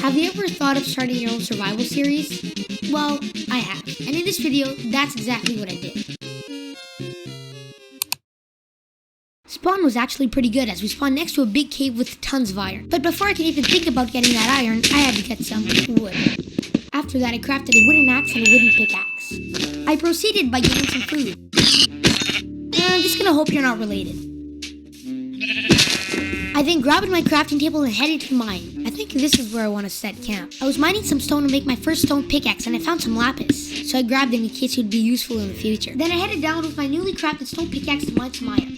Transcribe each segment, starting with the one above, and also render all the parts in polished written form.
Have you ever thought of starting your own survival series? Well, I have, and in this video, that's exactly what I did. Spawn was actually pretty good as we spawned next to a big cave with tons of iron. But before I could even think about getting that iron, I had to get some wood. After that, I crafted a wooden axe and a wooden pickaxe. I proceeded by getting some food. I'm just gonna hope you're not related. I then grabbed my crafting table and headed to mine. I think this is where I want to set camp. I was mining some stone to make my first stone pickaxe and I found some lapis, so I grabbed them in case it would be useful in the future. Then I headed down with my newly crafted stone pickaxe to mine some iron.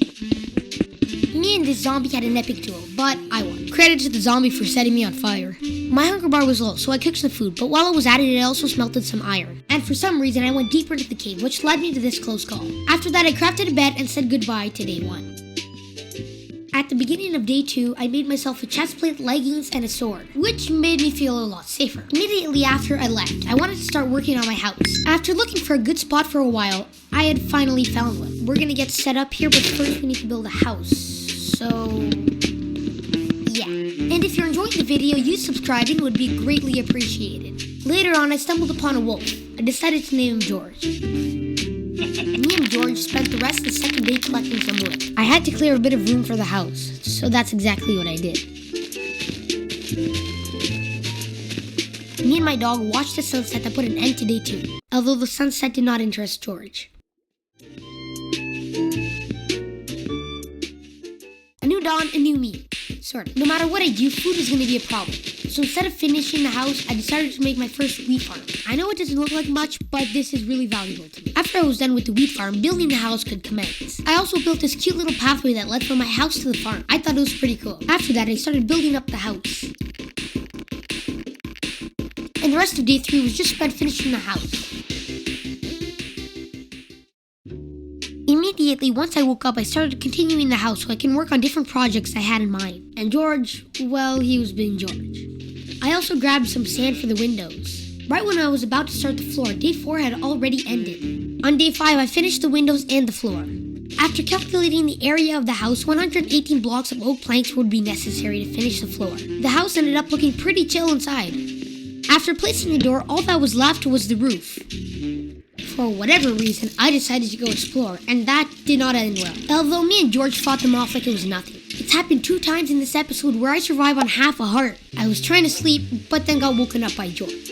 Me and this zombie had an epic duel, but I won. Credit to the zombie for setting me on fire. My hunger bar was low, so I cooked some food, but while I was at it, I also smelted some iron. And for some reason, I went deeper into the cave, which led me to this close call. After that, I crafted a bed and said goodbye to day 1. At the beginning of day 2, I made myself a chestplate, leggings, and a sword, which made me feel a lot safer. Immediately after I left, I wanted to start working on my house. After looking for a good spot for a while, I had finally found one. We're gonna get set up here, but first we need to build a house. So, yeah. And if you're enjoying the video, you subscribing would be greatly appreciated. Later on, I stumbled upon a wolf. I decided to name him George. Me and George spent the rest of the second day collecting some wood. I had to clear a bit of room for the house, so that's exactly what I did. Me and my dog watched the sunset that put an end to day 2, although the sunset did not interest George. A new dawn, a new me. Sort of. No matter what I do, food is going to be a problem. So instead of finishing the house, I decided to make my first wheat farm. I know it doesn't look like much, but this is really valuable to me. After I was done with the wheat farm, building the house could commence. I also built this cute little pathway that led from my house to the farm. I thought it was pretty cool. After that, I started building up the house. And the rest of day 3 was just spent finishing the house. Immediately, once I woke up, I started continuing the house so I can work on different projects I had in mind. And George, well, he was being George. I also grabbed some sand for the windows. Right when I was about to start the floor, day 4 had already ended. On day 5, I finished the windows and the floor. After calculating the area of the house, 118 blocks of oak planks would be necessary to finish the floor. The house ended up looking pretty chill inside. After placing the door, all that was left was the roof. For whatever reason, I decided to go explore, and that did not end well. Although me and George fought them off like it was nothing. It's happened 2 times in this episode where I survived on half a heart. I was trying to sleep, but then got woken up by George.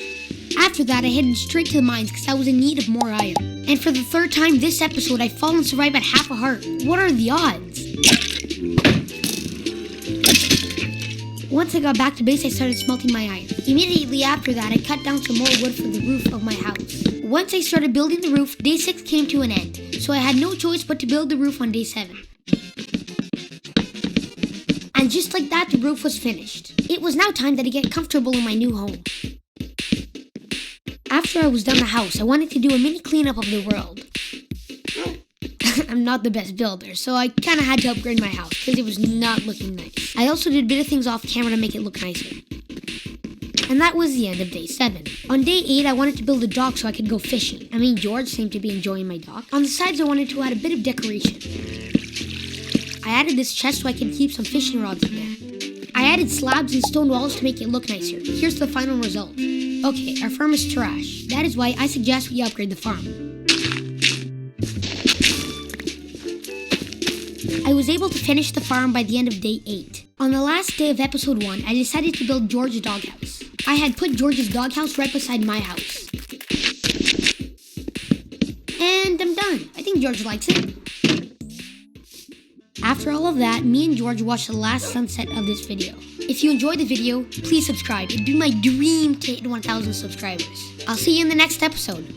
After that, I headed straight to the mines because I was in need of more iron. And for the 3rd time this episode, I fall and survive at half a heart. What are the odds? Once I got back to base, I started smelting my iron. Immediately after that, I cut down some more wood for the roof of my house. Once I started building the roof, day 6 came to an end, so I had no choice but to build the roof on day 7. And just like that, the roof was finished. It was now time that I get comfortable in my new home. After I was done the house, I wanted to do a mini cleanup of the world. I'm not the best builder, so I kinda had to upgrade my house because it was not looking nice. I also did a bit of things off camera to make it look nicer. And that was the end of day 7. On day 8, I wanted to build a dock so I could go fishing. I mean, George seemed to be enjoying my dock. On the sides, I wanted to add a bit of decoration. I added this chest so I could keep some fishing rods in there. I added slabs and stone walls to make it look nicer. Here's the final result. Okay, our farm is trash. That is why I suggest we upgrade the farm. I was able to finish the farm by the end of day 8. On the last day of episode 1, I decided to build George's doghouse. I had put George's doghouse right beside my house. And I'm done. I think George likes it. After all of that, me and George watched the last sunset of this video. If you enjoyed the video, please subscribe. It'd be my dream to hit 1,000 subscribers. I'll see you in the next episode.